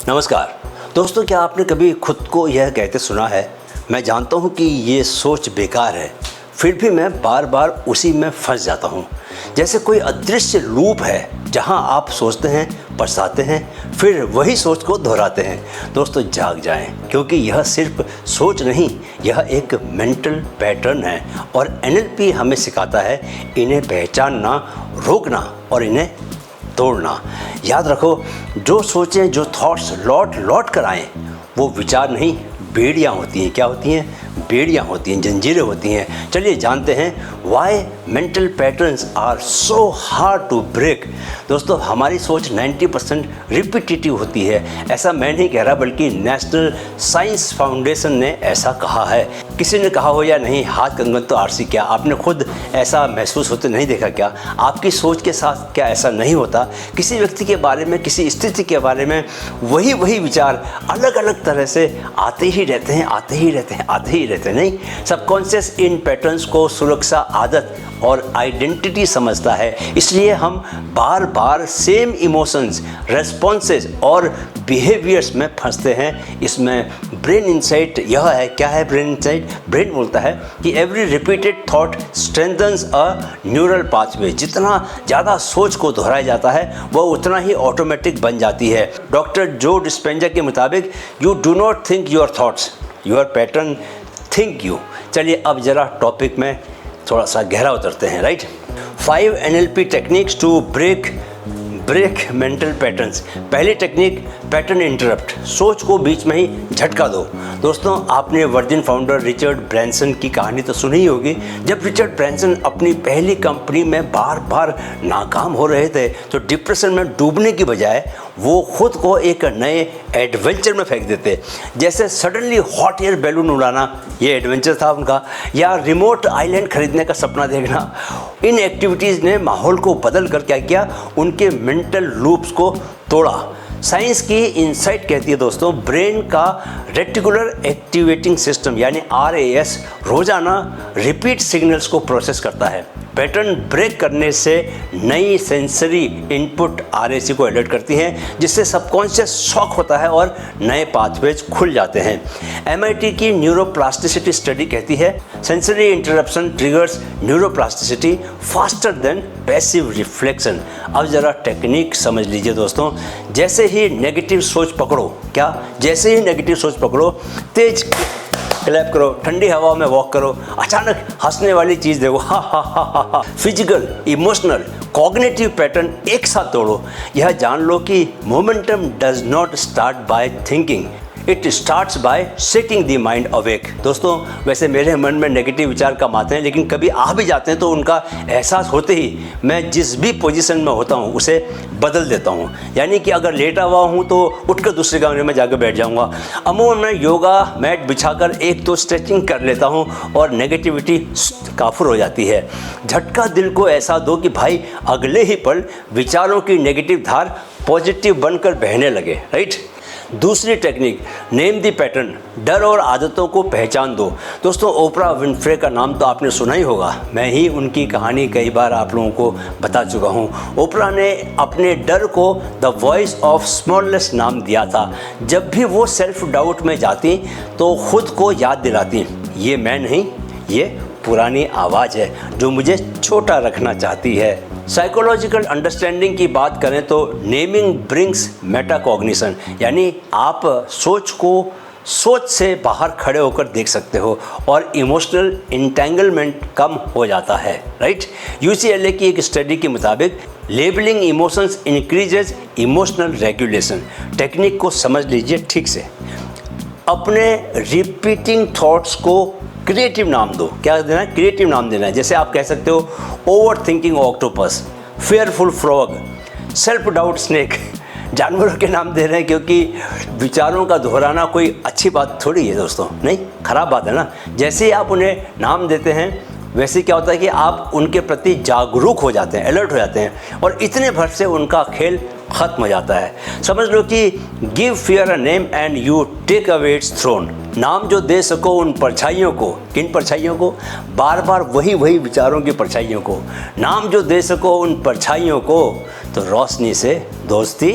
नमस्कार दोस्तों, क्या आपने कभी खुद को यह कहते सुना है, मैं जानता हूँ कि ये सोच बेकार है, फिर भी मैं बार बार उसी में फंस जाता हूँ। जैसे कोई अदृश्य लूप है जहाँ आप सोचते हैं, पछताते हैं, फिर वही सोच को दोहराते हैं। दोस्तों जाग जाएं, क्योंकि यह सिर्फ सोच नहीं, यह एक मेंटल पैटर्न है और एनएलपी हमें सिखाता है इन्हें पहचानना, रोकना और इन्हें तोड़ना। याद रखो, जो सोचें, जो थॉट्स लौट लौट कर आएँ, वो विचार नहीं, बेड़ियाँ होती हैं। क्या होती हैं? बेड़ियाँ होती हैं, जंजीरें होती हैं। चलिए जानते हैं why mental patterns are so hard to break. दोस्तों, हमारी सोच 90% रिपीटिटिव होती है। ऐसा मैं नहीं कह रहा, बल्कि नेशनल साइंस फाउंडेशन ने ऐसा कहा है। किसी ने कहा हो या नहीं, हाथ कंगन तो आरसी। क्या आपने खुद ऐसा महसूस होते नहीं देखा क्या? आपकी सोच के साथ क्या ऐसा नहीं होता? किसी व्यक्ति के बारे में, किसी स्थिति के बारे में वही विचार अलग अलग तरह से आते ही रहते हैं, आते ही रहते हैं, आते ही रहते हैं। नहीं, सबकॉन्शियस इन पैटर्न्स को सुरक्षा, आदत और आइडेंटिटी समझता है। इसलिए हम बार बार सेम इमोशंस, रेस्पॉन्सेज और बिहेवियर्स में फंसते हैं। इसमें ब्रेन इंसाइट यह है। क्या है ब्रेन इंसाइट? ब्रेन बोलता है कि every repeated thought strengthens a neural pathway. जितना ज़्यादा सोच को दोहराया जाता है, वह उतना ही ऑटोमेटिक बन जाती है। डॉक्टर जो डिस्पेंजा के मुताबिक, you do not think your thoughts, your pattern think you. चलिए अब ज़रा टॉपिक में थोड़ा सा गहरा उतरते हैं। Right, 5 NLP techniques to break mental patterns. पहली टेक्निक, पैटर्न इंटरप्ट। सोच को बीच में ही झटका दो। दोस्तों, आपने वर्जिन फाउंडर रिचर्ड ब्रैंसन की कहानी तो सुनी ही होगी। जब रिचर्ड ब्रैंसन अपनी पहली कंपनी में बार बार नाकाम हो रहे थे, तो डिप्रेशन में डूबने की बजाय वो खुद को एक नए एडवेंचर में फेंक देते। जैसे सडनली हॉट एयर बैलून उड़ाना, ये एडवेंचर था उनका, या रिमोट आइलैंड खरीदने का सपना देखना। इन एक्टिविटीज़ ने माहौल को बदल कर क्या किया? उनके मेंटल लूप्स को तोड़ा। साइंस की इंसाइट कहती है दोस्तों, ब्रेन का रेटिकुलर एक्टिवेटिंग सिस्टम यानी RAS रोजाना रिपीट सिग्नल्स को प्रोसेस करता है। पैटर्न ब्रेक करने से नई सेंसरी इनपुट RAC को अलर्ट करती हैं, जिससे सबकॉन्शियस शॉक होता है और नए पाथवेज खुल जाते हैं। MIT की न्यूरोप्लास्टिसिटी स्टडी कहती है, sensory interruption triggers neuroplasticity faster than passive reflection. अब ज़रा टेक्निक समझ लीजिए दोस्तों। जैसे ही नेगेटिव सोच पकड़ो, क्या? जैसे ही नेगेटिव सोच पकड़ो, तेज क्लैप करो, ठंडी हवा में वॉक करो, अचानक हंसने वाली चीज़ देखो, हा हा हा हा हा। फिजिकल, इमोशनल, कॉग्निटिव पैटर्न एक साथ तोड़ो। यह जान लो कि momentum does not start by thinking, it starts bye setting the mind awake. दोस्तों, वैसे मेरे मन में नेगेटिव विचार कम आते हैं, लेकिन कभी आ भी जाते हैं तो उनका एहसास होते ही मैं जिस भी पोजीशन में होता हूँ उसे बदल देता हूँ। यानी कि अगर लेटा हुआ हूँ तो उठकर दूसरे कमरे में जाकर बैठ जाऊँगा। अमूमन मैं योगा मैट बिछाकर एक तो स्ट्रेचिंग कर लेता हूँ और नेगेटिविटी काफुर हो जाती है। झटका दिल को ऐसा दो कि भाई अगले ही पल विचारों की नेगेटिव धार पॉजिटिव बनकर बहने लगे। राइट। दूसरी टेक्निक, नेम द पैटर्न। डर और आदतों को पहचान दो। दोस्तों, ओपरा विनफ्रे का नाम तो आपने सुना ही होगा। मैं ही उनकी कहानी कई बार आप लोगों को बता चुका हूँ। ओपरा ने अपने डर को द वॉइस ऑफ स्मॉलनेस नाम दिया था। जब भी वो सेल्फ डाउट में जाती तो खुद को याद दिलाती, ये मैं नहीं, ये पुरानी आवाज़ है जो मुझे छोटा रखना चाहती है। साइकोलॉजिकल अंडरस्टैंडिंग की बात करें तो नेमिंग ब्रिंग्स मेटाकॉग्निशन, यानी आप सोच को सोच से बाहर खड़े होकर देख सकते हो और इमोशनल इंटेंगलमेंट कम हो जाता है। राइट। UCLA की एक स्टडी के मुताबिक labelling emotions increases emotional regulation. Technique को समझ लीजिए ठीक से। अपने रिपीटिंग थॉट्स को क्रिएटिव नाम दो। क्या देना है? क्रिएटिव नाम देना है। जैसे आप कह सकते हो over thinking octopus, fearful frog, self doubt snake. जानवरों के नाम दे रहे हैं क्योंकि विचारों का दोहराना कोई अच्छी बात थोड़ी है दोस्तों, नहीं, खराब बात है ना। जैसे ही आप उन्हें नाम देते हैं, वैसे क्या होता है कि आप उनके प्रति जागरूक हो जाते हैं, अलर्ट हो जाते हैं और इतने भर से उनका खेल खत्म हो जाता है। समझ लो कि give fear a name and you take away its throne. नाम जो दे सको उन परछाइयों को, किन परछाइयों को? बार बार वही विचारों की परछाइयों को। नाम जो दे सको उन परछाइयों को, तो रोशनी से दोस्ती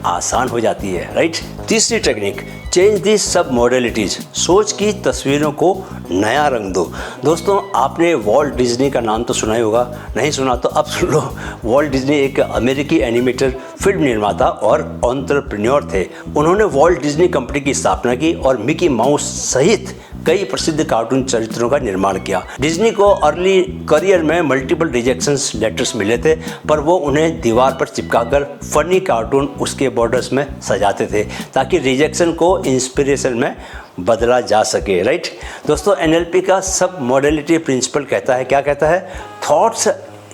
आसान हो जाती है, राइट। तीसरी टेक्निक, चेंज दी सब मॉडलिटीज़, सोच की तस्वीरों को नया रंग दो। दोस्तों, आपने वॉल्ट डिज्नी का नाम तो सुना ही होगा, नहीं सुना तो अब सुन लो। वॉल्ट डिज्नी एक अमेरिकी एनिमेटर, फिल्म निर्माता और एंटरप्रेन्योर थे। उन्होंने वॉल्ट डिज्नी कंपनी की स्थापना की और मिकी माउस सहित कई प्रसिद्ध कार्टून चरित्रों का निर्माण किया। डिज्नी को अर्ली करियर में मल्टीपल रिजेक्शंस लेटर्स मिले थे, पर वो उन्हें दीवार पर चिपकाकर फनी कार्टून उसके बॉर्डर्स में सजाते थे ताकि रिजेक्शन को इंस्पिरेशन में बदला जा सके, राइट। दोस्तों, NLP का सब मॉडलिटी प्रिंसिपल कहता है, क्या कहता है, थॉट्स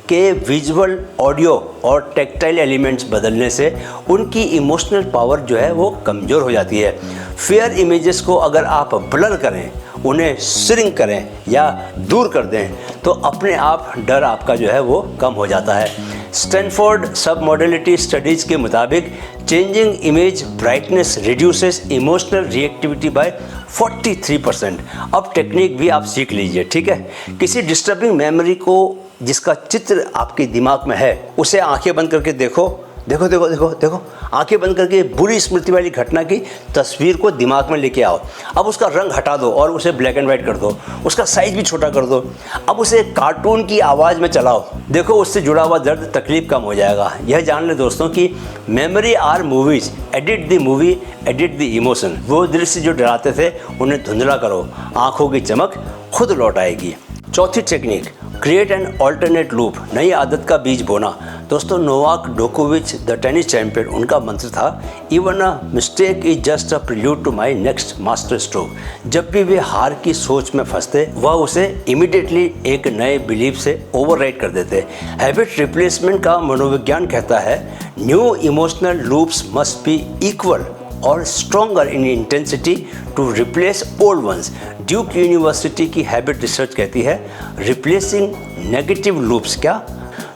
के विजुअल, ऑडियो और टेक्टाइल एलिमेंट्स बदलने से उनकी इमोशनल पावर जो है वो कमज़ोर हो जाती है। फेयर इमेजेस को अगर आप ब्लर करें, उन्हें श्रिंक करें या दूर कर दें, तो अपने आप डर आपका जो है वो कम हो जाता है। स्टैनफोर्ड सब मॉडलिटी स्टडीज़ के मुताबिक changing image brightness reduces emotional reactivity by 43%। अब टेक्निक भी आप सीख लीजिए, ठीक है। किसी डिस्टर्बिंग मेमोरी को जिसका चित्र आपके दिमाग में है, उसे आंखें बंद करके देखो, देखो देखो देखो देखो, आंखें बंद करके बुरी स्मृति वाली घटना की तस्वीर को दिमाग में लेके आओ। अब उसका रंग हटा दो और उसे ब्लैक एंड वाइट कर दो, उसका साइज भी छोटा कर दो। अब उसे कार्टून की आवाज़ में चलाओ, देखो उससे जुड़ा हुआ दर्द, तकलीफ कम हो जाएगा। यह जान ले दोस्तों कि memory are movies, edit the movie, edit the emotion. वो दृश्य जो डराते थे उन्हें धुंधला करो, आंखों की चमक खुद लौट आएगी। चौथी technique, create an alternate loop, नई आदत का बीज बोना। दोस्तों, नोवाक जोकोविच द टेनिस चैंपियन, उनका मंत्र था, even a mistake is just a prelude to my next master stroke. जब भी वे हार की सोच में फंसते, वह उसे इमिडिएटली एक नए बिलीफ से ओवरराइड कर देते। हैबिट रिप्लेसमेंट का मनोविज्ञान कहता है, new emotional loops must be equal और stronger in intensity to replace old ones. Duke University की हैबिट रिसर्च कहती है, रिप्लेसिंग नेगेटिव लूप्स, क्या,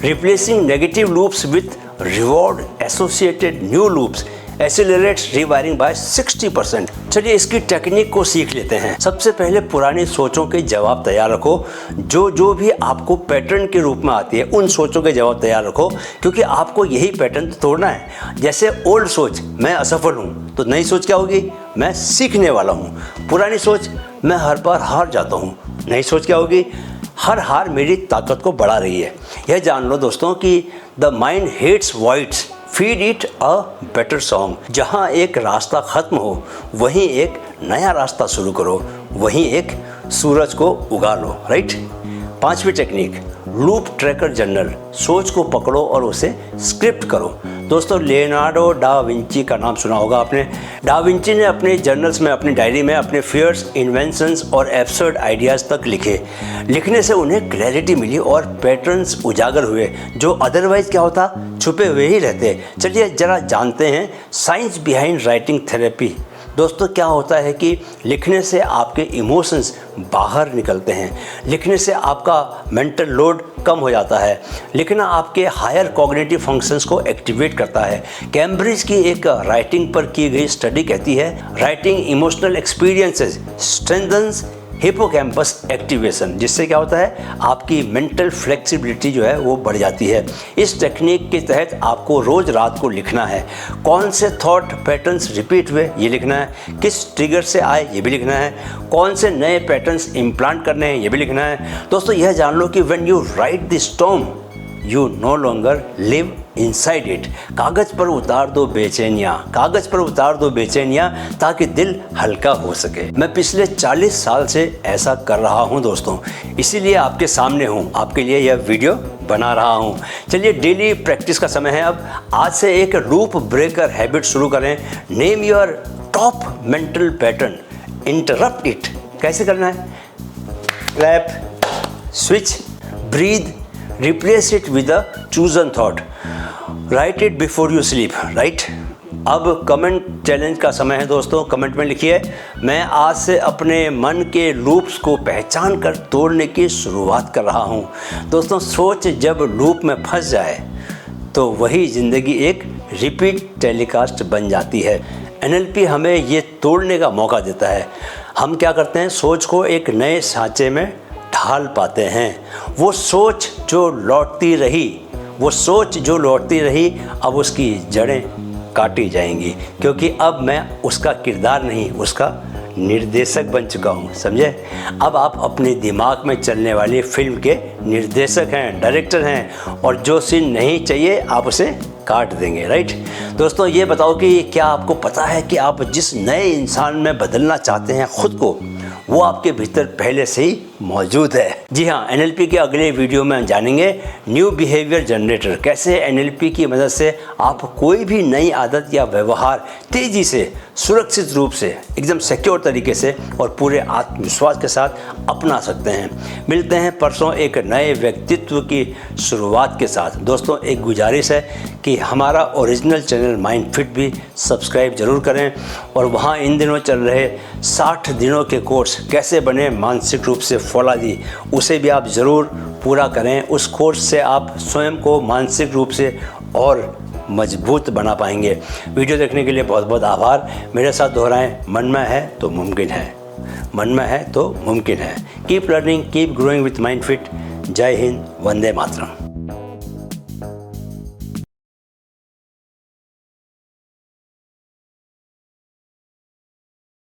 replacing negative loops with reward associated new loops accelerates rewiring by 60%। चलिए इसकी technique को सीख लेते हैं। सबसे पहले पुरानी सोचों के जवाब तैयार रखो, जो भी आपको पैटर्न के रूप में आती है, उन सोचों के जवाब तैयार रखो, क्योंकि आपको यही पैटर्न तो तोड़ना है। जैसे ओल्ड सोच, मैं असफल हूँ, तो नई सोच क्या होगी, मैं सीखने वाला हूँ। पुरानी सोच, मैं हर बार हार जाता हूँ, नई सोच क्या होगी, हर हार मेरी ताकत को बढ़ा रही है। यह जान लो दोस्तों कि the mind hates voids, feed it a better song. जहाँ एक रास्ता खत्म हो, वहीं एक नया रास्ता शुरू करो, वहीं एक सूरज को उगा लो, राइट। पांचवी टेक्निक, लूप ट्रैकर जर्नल, सोच को पकड़ो और उसे स्क्रिप्ट करो। दोस्तों, लियोनार्डो डा विंची का नाम सुना होगा आपने। डा विंची ने अपने जर्नल्स में, अपनी डायरी में अपने फियर्स, इन्वेंशंस और एब्सर्ड आइडियाज़ तक लिखे। लिखने से उन्हें क्लैरिटी मिली और पैटर्न्स उजागर हुए जो अदरवाइज क्या होता, छुपे हुए ही रहते। चलिए जरा जानते हैं साइंस बिहाइंड राइटिंग थेरेपी। दोस्तों, क्या होता है कि लिखने से आपके इमोशंस बाहर निकलते हैं, लिखने से आपका मेंटल लोड कम हो जाता है, लिखना आपके हायर कॉग्निटिव फंक्शंस को एक्टिवेट करता है। कैम्ब्रिज की एक राइटिंग पर की गई स्टडी कहती है, writing emotional experiences strengthens hippocampus activation, जिससे क्या होता है, आपकी मेंटल फ्लेक्सिबिलिटी जो है वो बढ़ जाती है। इस टेक्निक के तहत आपको रोज़ रात को लिखना है, कौन से थॉट पैटर्न्स रिपीट हुए ये लिखना है, किस ट्रिगर से आए ये भी लिखना है, कौन से नए पैटर्न्स इम्प्लांट करने हैं ये भी लिखना है। दोस्तों, यह जान लो कि when you right the storm you know longer live inside it. कागज पर उतार दो बेचैनियाँ, कागज पर उतार दो बेचैनियाँ, ताकि दिल हल्का हो सके। मैं पिछले 40 साल से ऐसा कर रहा हूँ दोस्तों, इसीलिए आपके सामने हूँ, आपके लिए यह वीडियो बना रहा हूँ। चलिए डेली प्रैक्टिस का समय है अब। आज से एक लूप ब्रेकर हैबिट शुरू करें। Name your top mental pattern, interrupt it. कैसे करना है, clap, switch, breathe, replace it with a chosen thought, right it before you sleep, right. अब कमेंट चैलेंज का समय है दोस्तों। कमेंट में लिखिए, मैं आज से अपने मन के लूप्स को पहचान कर तोड़ने की शुरुआत कर रहा हूँ। दोस्तों, सोच जब लूप में फंस जाए तो वही ज़िंदगी एक रिपीट टेलीकास्ट बन जाती है। NLP हमें ये तोड़ने का मौका देता है। हम क्या करते हैं, सोच को एक नए सांचे में ढाल पाते हैं। वो सोच जो लौटती रही, अब उसकी जड़ें काटी जाएंगी, क्योंकि अब मैं उसका किरदार नहीं, उसका निर्देशक बन चुका हूँ, समझे। अब आप अपने दिमाग में चलने वाली फिल्म के निर्देशक हैं, डायरेक्टर हैं, और जो सीन नहीं चाहिए आप उसे काट देंगे, राइट। दोस्तों ये बताओ कि क्या आपको पता है कि आप जिस नए इंसान में बदलना चाहते हैं खुद को, वो आपके भीतर पहले से ही मौजूद है। जी हाँ, NLP के अगले वीडियो में हम जानेंगे न्यू बिहेवियर जनरेटर, कैसे NLP की मदद से आप कोई भी नई आदत या व्यवहार तेज़ी से, सुरक्षित रूप से, एकदम सिक्योर तरीके से और पूरे आत्मविश्वास के साथ अपना सकते हैं। मिलते हैं परसों एक नए व्यक्तित्व की शुरुआत के साथ। दोस्तों एक गुजारिश है कि हमारा ओरिजिनल चैनल माइंड फिट भी सब्सक्राइब जरूर करें, और वहाँ इन दिनों चल रहे 60 दिनों के कोर्स कैसे बने मानसिक रूप से फौलादी, उसे भी आप ज़रूर पूरा करें। उस कोर्स से आप स्वयं को मानसिक रूप से और मजबूत बना पाएंगे। वीडियो देखने के लिए बहुत बहुत आभार। मेरे साथ दोहराएं, मन में है तो मुमकिन है, मन में है तो मुमकिन है। Keep learning, keep growing with mind fit. जय हिंद, वंदे मातरम।